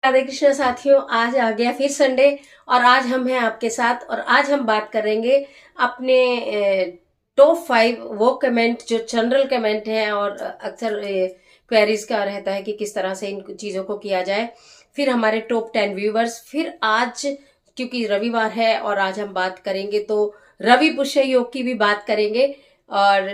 राधे कृष्ण साथियों, आज आ गया फिर संडे और आज हम हैं आपके साथ। और आज हम बात करेंगे अपने टॉप 5 वो कमेंट जो जनरल कमेंट हैं और अक्सर क्वेरीज का रहता है कि किस तरह से इन चीज़ों को किया जाए। फिर हमारे टॉप 10 व्यूवर्स। फिर आज क्योंकि रविवार है और आज हम बात करेंगे तो रवि पुष्य योग की भी बात करेंगे। और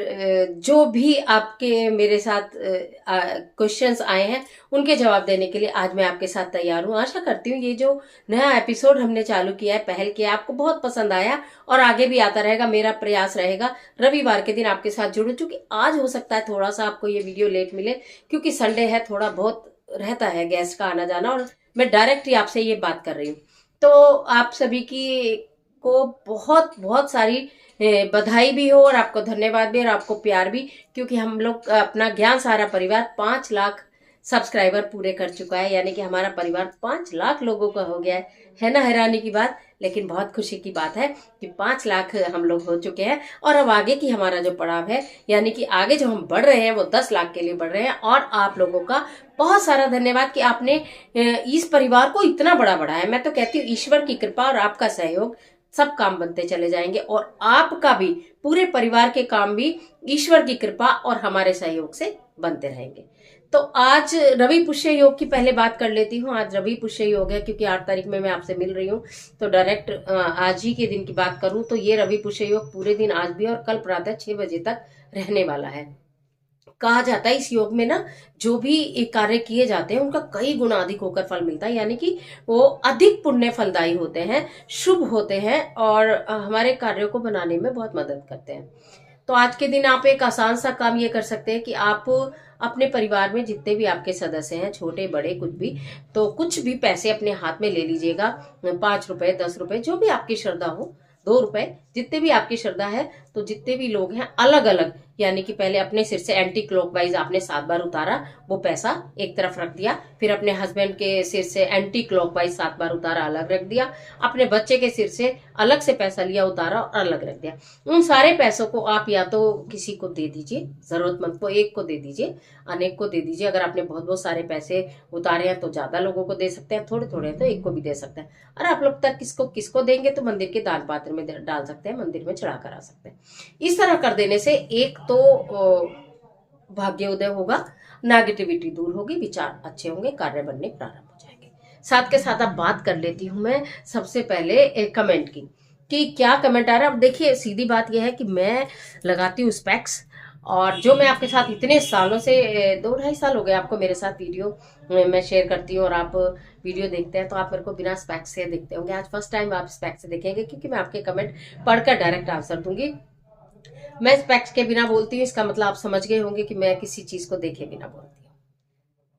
जो भी आपके मेरे साथ क्वेश्चंस आए हैं उनके जवाब देने के लिए आज मैं आपके साथ तैयार हूँ। आशा करती हूँ ये जो नया एपिसोड हमने चालू किया है, पहल किया है, आपको बहुत पसंद आया और आगे भी आता रहेगा। मेरा प्रयास रहेगा रविवार के दिन आपके साथ जुड़ूं, क्योंकि आज हो सकता है थोड़ा सा आपको ये वीडियो लेट मिले क्योंकि संडे है, थोड़ा बहुत रहता है गेस्ट का आना जाना और मैं डायरेक्ट ही आपसे ये बात कर रही हूँ। तो आप सभी की को बहुत बहुत सारी बधाई भी हो और आपको धन्यवाद भी और आपको प्यार भी, क्योंकि हम लोग अपना ज्ञान सारा परिवार 5 लाख सब्सक्राइबर पूरे कर चुका है। यानी कि हमारा परिवार 5 लाख लोगों का हो गया है ना। हैरानी की बात लेकिन बहुत खुशी की बात है कि 5 लाख हम लोग हो चुके हैं। और अब आगे की हमारा जो पड़ाव है, यानी कि आगे जो हम बढ़ रहे हैं वो 10 लाख के लिए बढ़ रहे हैं। और आप लोगों का बहुत सारा धन्यवाद कि आपने इस परिवार को इतना बड़ा बढ़ाया। मैं तो कहती हूँ ईश्वर की कृपा और आपका सहयोग, सब काम बनते चले जाएंगे और आपका भी, पूरे परिवार के काम भी ईश्वर की कृपा और हमारे सहयोग से बनते रहेंगे। तो आज रवि पुष्य योग की पहले बात कर लेती हूँ। आज रवि पुष्य योग है क्योंकि 8 तारीख में मैं आपसे मिल रही हूँ, तो डायरेक्ट आज ही के दिन की बात करूं तो ये रवि पुष्य योग पूरे दिन आज भी और कल प्रातः 6 बजे तक रहने वाला है। कहा जाता है इस योग में ना, जो भी एक कार्य किए जाते हैं उनका कई गुना अधिक होकर फल मिलता है। यानी कि वो अधिक पुण्य फलदायी होते हैं, शुभ होते हैं और हमारे कार्यों को बनाने में बहुत मदद करते हैं। तो आज के दिन आप एक आसान सा काम ये कर सकते हैं कि आप अपने परिवार में जितने भी आपके सदस्य हैं, छोटे बड़े कुछ भी, तो कुछ भी पैसे अपने हाथ में ले लीजिएगा। 5 रुपए, 10 रुपए, जो भी आपकी श्रद्धा हो, 2 रुपए, जितने भी आपकी श्रद्धा है। तो जितने भी लोग हैं अलग अलग, यानी कि पहले अपने सिर से एंटी क्लॉकवाइज आपने 7 बार उतारा, वो पैसा एक तरफ रख दिया। फिर अपने हस्बैंड के सिर से एंटी क्लॉकवाइज 7 बार उतारा, अलग रख दिया। अपने बच्चे के सिर से अलग से पैसा लिया, उतारा और अलग रख दिया। उन सारे पैसों को आप या तो किसी को दे दीजिए, जरूरतमंद को एक को दे दीजिए, अनेक को दे दीजिए। अगर आपने बहुत बहुत सारे पैसे उतारे हैं तो ज्यादा लोगों को दे सकते हैं, थोड़े थोड़े तो एक को भी दे सकते हैं। और आप लोग तक किसको किसको देंगे तो मंदिर के दान पात्र में डाल सकते हैं, मंदिर में चढ़ा कर आ सकते हैं। इस तरह कर देने से एक तो भाग्य उदय होगा, नेगेटिविटी दूर होगी, विचार अच्छे होंगे, कार्य बनने प्रारंभ हो जाएंगे। साथ के साथ अब बात कर लेती हूँ मैं सबसे पहले एक कमेंट की कि क्या कमेंट आ रहा है। अब देखिए, सीधी बात यह है कि मैं लगाती हूँ स्पेक्स, और जो मैं आपके साथ इतने सालों से 2-2.5 साल हो गए आपको मेरे साथ वीडियो मैं शेयर करती हूँ और आप वीडियो देखते हैं, तो आप मेरे को बिना स्पेक्स से देखते होंगे। आज फर्स्ट टाइम आप स्पेक्स से देखेंगे क्योंकि मैं आपके कमेंट पढ़कर डायरेक्ट आंसर दूंगी। मैं स्पेक्स के बिना बोलती हूँ, इसका मतलब आप समझ गए होंगे कि मैं किसी चीज को देखे बिना बोलती हूँ।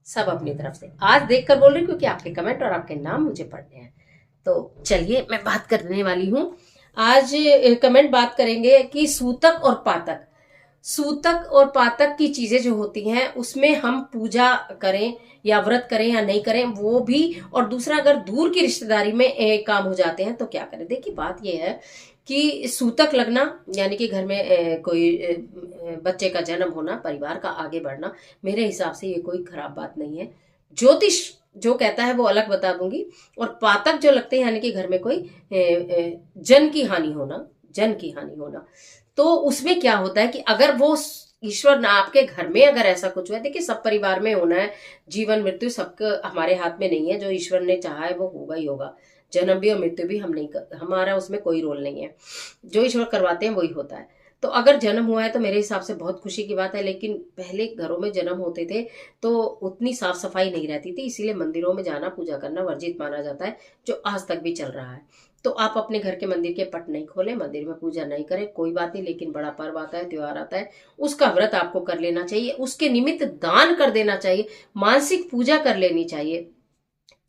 सब अपनी तरफ से आज देखकर बोल रही हूँ क्योंकि आपके कमेंट और आपके नाम मुझे पढ़ने हैं। तो चलिए मैं बात करने वाली हूँ। आज कमेंट बात करेंगे कि सूतक और पातक, सूतक और पातक की चीजें जो होती हैं उसमें हम पूजा करें या व्रत करें या नहीं करें वो भी, और दूसरा अगर दूर की रिश्तेदारी में काम हो जाते हैं तो क्या करें। देखिए, बात यह है कि सूतक लगना यानी कि घर में कोई बच्चे का जन्म होना, परिवार का आगे बढ़ना, मेरे हिसाब से ये कोई खराब बात नहीं है। ज्योतिष जो कहता है वो अलग बता दूंगी। और पातक जो लगते हैं यानी कि घर में कोई जन की हानि होना, जन की हानि होना, तो उसमें क्या होता है कि अगर वो ईश्वर ना आपके घर में अगर ऐसा कुछ हुआ है, देखिए सब परिवार में होना है, जीवन मृत्यु सबका हमारे हाथ में नहीं है। जो ईश्वर ने चाहा है वो होगा ही होगा। जन्म भी और मृत्यु भी हम नहीं कर, हमारा उसमें कोई रोल नहीं है। जो ईश्वर करवाते हैं वही होता है। तो अगर जन्म हुआ है तो मेरे हिसाब से बहुत खुशी की बात है। लेकिन पहले घरों में जन्म होते थे तो उतनी साफ सफाई नहीं रहती थी, इसीलिए मंदिरों में जाना, पूजा करना वर्जित माना जाता है, जो आज तक भी चल रहा है। तो आप अपने घर के मंदिर के पट नहीं खोलें, मंदिर में पूजा नहीं करें, कोई बात नहीं। लेकिन बड़ा पर्व आता है, त्योहार आता है, उसका व्रत आपको कर लेना चाहिए, उसके निमित्त दान कर देना चाहिए, मानसिक पूजा कर लेनी चाहिए।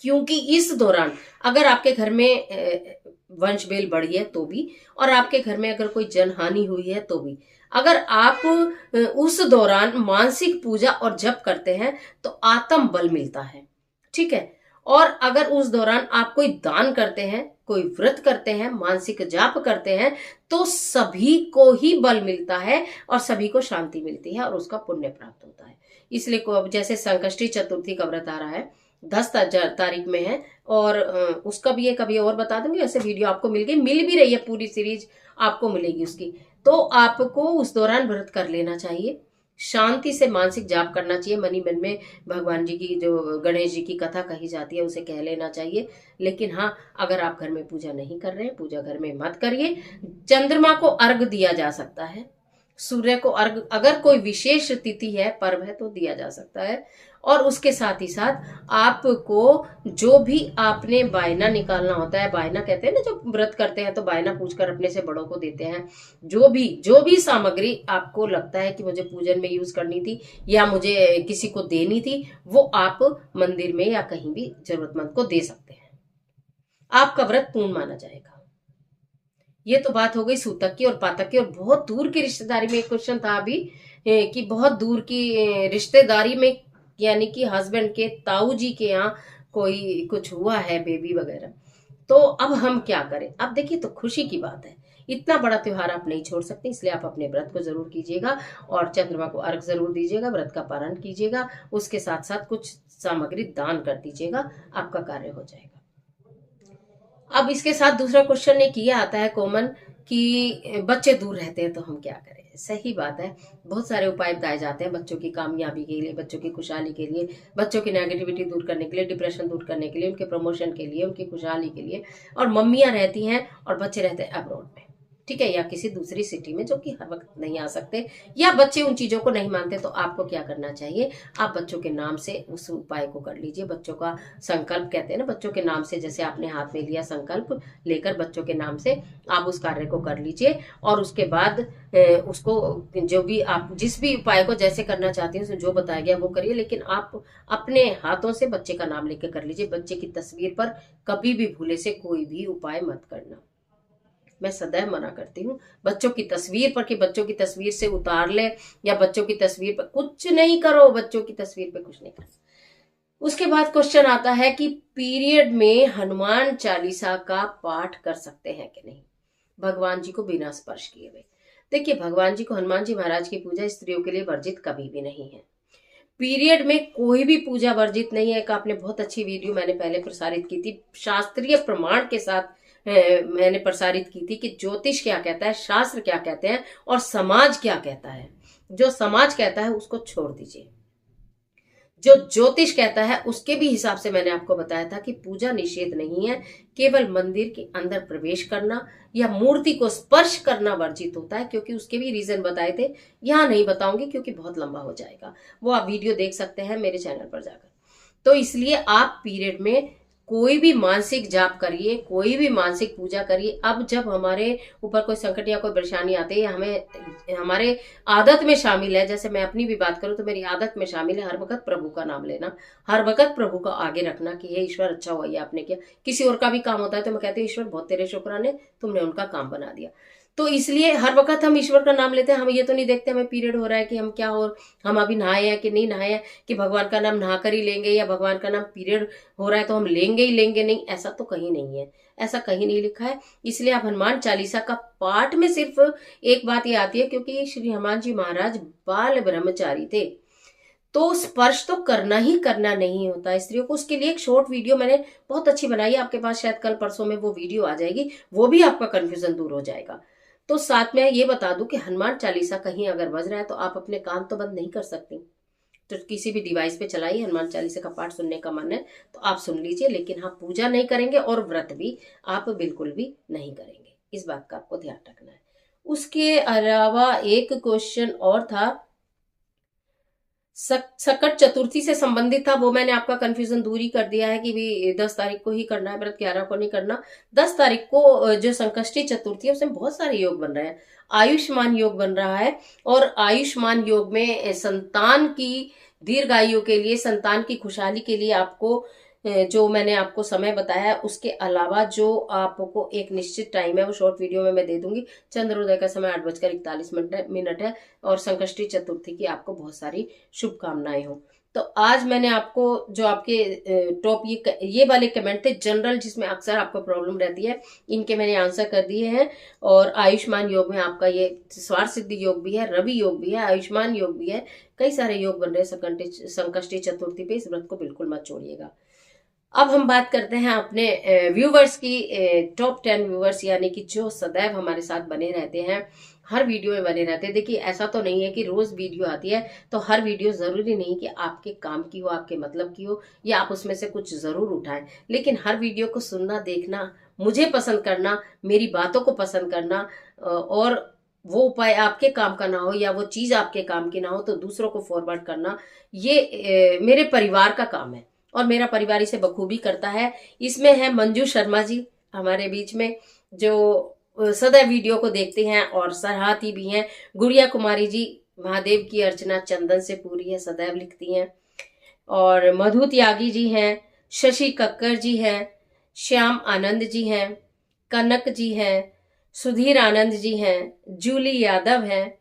क्योंकि इस दौरान अगर आपके घर में वंश बेल बढ़ी है तो भी, और आपके घर में अगर कोई जनहानि हुई है तो भी, अगर आप उस दौरान मानसिक पूजा और जप करते हैं तो आत्म बल मिलता है। ठीक है। और अगर उस दौरान आप कोई दान करते हैं, कोई व्रत करते हैं, मानसिक जाप करते हैं, तो सभी को ही बल मिलता है और सभी को शांति मिलती है और उसका पुण्य प्राप्त होता है। इसलिए जैसे संकष्टी चतुर्थी का व्रत आ रहा है, 10 तारीख में है। और उसका भी एक अभी और बता दूंगी, ऐसे वीडियो आपको मिल भी रही है, पूरी सीरीज आपको मिलेगी उसकी। तो आपको उस दौरान व्रत कर लेना चाहिए, शांति से मानसिक जाप करना चाहिए, मनी मन में भगवान जी की जो गणेश जी की कथा कही जाती है उसे कह लेना चाहिए। लेकिन हाँ, अगर आप घर में पूजा नहीं कर रहे हैं, पूजा घर में मत करिए। चंद्रमा को अर्घ दिया जा सकता है, सूर्य को अर्घ, अगर कोई विशेष तिथि है, पर्व है तो दिया जा सकता है। और उसके साथ ही साथ आपको जो भी आपने बायना निकालना होता है, बायना कहते हैं ना, जो व्रत करते हैं तो बायना पूछकर अपने से बड़ों को देते हैं, जो भी सामग्री आपको लगता है कि मुझे पूजन में यूज करनी थी या मुझे किसी को देनी थी, वो आप मंदिर में या कहीं भी जरूरतमंद को दे सकते हैं, आपका व्रत पूर्ण माना जाएगा। ये तो बात हो गई सूतक की और पातक की। और बहुत दूर की रिश्तेदारी में एक क्वेश्चन था अभी, कि बहुत दूर की रिश्तेदारी में, यानी कि हस्बैंड के ताऊ जी के यहाँ कोई कुछ हुआ है, बेबी वगैरह, तो अब हम क्या करें। अब देखिए, तो खुशी की बात है, इतना बड़ा त्योहार आप नहीं छोड़ सकते, इसलिए आप अपने व्रत को जरूर कीजिएगा और चंद्रमा को अर्घ जरूर दीजिएगा, व्रत का पारण कीजिएगा, उसके साथ साथ कुछ सामग्री दान कर दीजिएगा, आपका कार्य हो जाएगा। अब इसके साथ दूसरा क्वेश्चन एक ये आता है कॉमन, कि बच्चे दूर रहते हैं तो हम क्या करें। सही बात है, बहुत सारे उपाय बताए जाते हैं बच्चों की कामयाबी के लिए, बच्चों की खुशहाली के लिए, बच्चों की नेगेटिविटी दूर करने के लिए, डिप्रेशन दूर करने के लिए, उनके प्रमोशन के लिए, उनकी खुशहाली के लिए। और मम्मियां रहती हैं और बच्चे रहते हैं अब्रॉड में, ठीक है, या किसी दूसरी सिटी में, जो कि हर वक्त नहीं आ सकते, या बच्चे उन चीजों को नहीं मानते, तो आपको क्या करना चाहिए, आप बच्चों के नाम से उस उपाय को कर लीजिए। बच्चों का संकल्प कहते हैं ना, बच्चों के नाम से, जैसे आपने हाथ में लिया संकल्प लेकर बच्चों के नाम से आप उस कार्य को कर लीजिए। और उसके बाद उसको, जो भी आप जिस भी उपाय को जैसे करना चाहती हैं, उसमें जो बताया गया वो करिए, लेकिन आप अपने हाथों से बच्चे का नाम लेकर कर लीजिए। बच्चे की तस्वीर पर कभी भी भूले से कोई भी उपाय मत करना, मैं सदैव मना करती हूँ। बच्चों की तस्वीर पर, कि बच्चों की तस्वीर से उतार ले, या बच्चों की तस्वीर पर कुछ नहीं करो, बच्चों की तस्वीर पर कुछ नहीं करो। उसके बाद क्वेश्चन आता है कि पीरियड में हनुमान चालीसा का पाठ कर सकते हैं कि नहीं, भगवान जी को बिना स्पर्श किए हुए। देखिए, भगवान जी को, हनुमान जी महाराज की पूजा स्त्रियों के लिए वर्जित कभी भी नहीं है। पीरियड में कोई भी पूजा वर्जित नहीं है। एक आपने बहुत अच्छी वीडियो मैंने पहले प्रसारित की थी, शास्त्रीय प्रमाण के साथ मैंने प्रसारित की थी, कि ज्योतिष क्या कहता है, शास्त्र क्या कहते हैं और समाज क्या कहता है। जो समाज कहता है उसको छोड़ दीजिए, जो ज्योतिष कहता है उसके भी हिसाब से मैंने आपको बताया था कि पूजा निषेध नहीं है, केवल मंदिर के अंदर प्रवेश करना या मूर्ति को स्पर्श करना वर्जित होता है, क्योंकि उसके भी रीजन बताए थे, यहाँ नहीं बताऊंगी क्योंकि बहुत लंबा हो जाएगा, वो आप वीडियो देख सकते हैं मेरे चैनल पर जाकर। तो इसलिए आप पीरियड में कोई भी मानसिक जाप करिए, कोई भी मानसिक पूजा करिए। अब जब हमारे ऊपर कोई संकट या कोई परेशानी आती है, हमें हमारे आदत में शामिल है, जैसे मैं अपनी भी बात करूं तो मेरी आदत में शामिल है हर वक्त प्रभु का नाम लेना, हर वक्त प्रभु को आगे रखना, कि हे ईश्वर अच्छा हुआ ये आपने किया। किसी और का भी काम होता है तो मैं कहती हूँ, ईश्वर बहुत तेरे शुक्राने, तुमने उनका काम बना दिया। तो इसलिए हर वक्त हम ईश्वर का नाम लेते हैं, हम ये तो नहीं देखते हमें पीरियड हो रहा है कि हम क्या हो, हम अभी नहाए हैं कि नहीं नहाए हैं, कि भगवान का नाम नहा कर ही लेंगे, या भगवान का नाम पीरियड हो रहा है तो हम लेंगे ही लेंगे, नहीं, ऐसा तो कहीं नहीं है, ऐसा कहीं नहीं लिखा है। इसलिए आप हनुमान चालीसा का पाठ में सिर्फ एक बात ये आती है, क्योंकि श्री हनुमान जी महाराज बाल ब्रह्मचारी थे, तो स्पर्श तो करना ही करना नहीं होता स्त्रियों को। उसके लिए एक शॉर्ट वीडियो मैंने बहुत अच्छी बनाई है, आपके पास शायद कल परसों में वो वीडियो आ जाएगी, वो भी आपका कंफ्यूजन दूर हो जाएगा। तो साथ में ये बता दूं कि हनुमान चालीसा कहीं अगर बज रहा है तो आप अपने कान तो बंद नहीं कर सकती, तो किसी भी डिवाइस पे चलाइए, हनुमान चालीसा का पाठ सुनने का मन है तो आप सुन लीजिए, लेकिन हाँ, पूजा नहीं करेंगे और व्रत भी आप बिल्कुल भी नहीं करेंगे, इस बात का आपको ध्यान रखना है। उसके अलावा एक क्वेश्चन और था, सकट चतुर्थी से संबंधित था, वो मैंने आपका कंफ्यूजन दूर ही कर दिया है कि भी 10 तारीख को ही करना है व्रत, 11 को नहीं करना। 10 तारीख को जो संकष्टी चतुर्थी है उसमें बहुत सारे योग बन रहे हैं, आयुष्मान योग बन रहा है, और आयुष्मान योग में संतान की दीर्घायु के लिए, संतान की खुशहाली के लिए आपको जो मैंने आपको समय बताया है, उसके अलावा जो आपको एक निश्चित टाइम है वो शॉर्ट वीडियो में मैं दे दूंगी। चंद्रोदय का समय 8:41 है, और संकष्टी चतुर्थी की आपको बहुत सारी शुभकामनाएं हो। तो आज मैंने आपको जो आपके टॉप ये वाले कमेंट थे जनरल, जिसमें अक्सर आपको प्रॉब्लम रहती है, इनके मैंने आंसर कर दिए हैं। और आयुष्मान योग में आपका ये स्वार्थ सिद्धि योग भी है, रवि योग भी है, आयुष्मान योग भी है, कई सारे योग बन रहे हैं संकष्टी चतुर्थी पे। इस व्रत को बिल्कुल मत छोड़िएगा। अब हम बात करते हैं अपने व्यूवर्स की, टॉप 10 व्यूवर्स, यानी कि जो सदैव हमारे साथ बने रहते हैं, हर वीडियो में बने रहते हैं। देखिए, ऐसा तो नहीं है कि रोज वीडियो आती है तो हर वीडियो जरूरी नहीं कि आपके काम की हो, आपके मतलब की हो, या आप उसमें से कुछ जरूर उठाएं। लेकिन हर वीडियो को सुनना, देखना, मुझे पसंद करना, मेरी बातों को पसंद करना, और वो उपाय आपके काम का ना हो या वो चीज आपके काम की ना हो तो दूसरों को फॉरवर्ड करना, ये मेरे परिवार का काम है और मेरा परिवार इसे बखूबी करता है। इसमें है मंजू शर्मा जी हमारे बीच में, जो सदैव वीडियो को देखते हैं और सराहती भी हैं। गुड़िया कुमारी जी, महादेव की अर्चना चंदन से पूरी है, सदैव लिखती हैं। और मधु त्यागी जी हैं, शशि कक्कर जी हैं, श्याम आनंद जी हैं, कनक जी हैं, सुधीर आनंद जी हैं, जूली यादव हैं,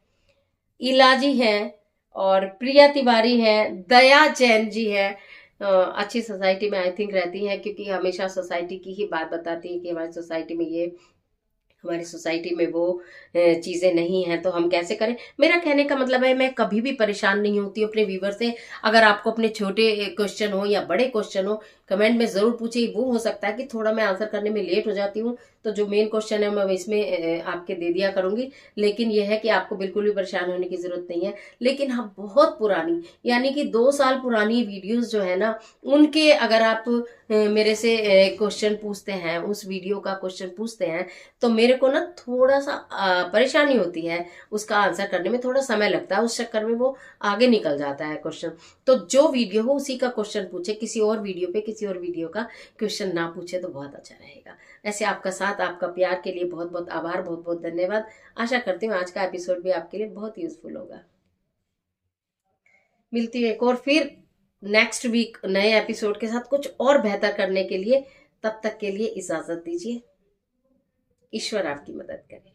इला जी हैं, और प्रिया तिवारी हैं, दया जैन जी हैं। अच्छी सोसाइटी में आई थिंक रहती हैं, क्योंकि हमेशा सोसाइटी की ही बात बताती है कि हमारी सोसाइटी में ये, हमारी सोसाइटी में वो चीजें नहीं हैं, तो हम कैसे करें। मेरा कहने का मतलब है, मैं कभी भी परेशान नहीं होती अपने व्यूवर से। अगर आपको अपने छोटे क्वेश्चन हो या बड़े क्वेश्चन हो, कमेंट में जरूर पूछिए। वो हो सकता है कि थोड़ा मैं आंसर करने में लेट हो जाती हूँ, तो जो मेन क्वेश्चन है मैं इसमें आपके दे दिया करूंगी। लेकिन यह है कि आपको बिल्कुल भी परेशान होने की जरूरत नहीं है। लेकिन हाँ, बहुत पुरानी, यानी कि 2 साल पुरानी वीडियोस जो है ना, उनके अगर आप मेरे से क्वेश्चन पूछते हैं, उस वीडियो का क्वेश्चन पूछते हैं, तो मेरे को ना थोड़ा सा परेशानी होती है, उसका आंसर करने में थोड़ा समय लगता है, उस चक्कर में वो आगे निकल जाता है क्वेश्चन। तो जो वीडियो हो उसी का क्वेश्चन पूछे, किसी और वीडियो पे किसी और वीडियो का क्वेश्चन ना पूछे तो बहुत अच्छा रहेगा। ऐसे आपका साथ, आपका प्यार के लिए बहुत बहुत आभार, बहुत बहुत धन्यवाद। आशा करती हूँ आज का एपिसोड भी आपके लिए बहुत यूजफुल होगा। मिलती है एक और फिर नेक्स्ट वीक नए एपिसोड के साथ, कुछ और बेहतर करने के लिए। तब तक के लिए इजाजत दीजिए। ईश्वर आपकी मदद करे।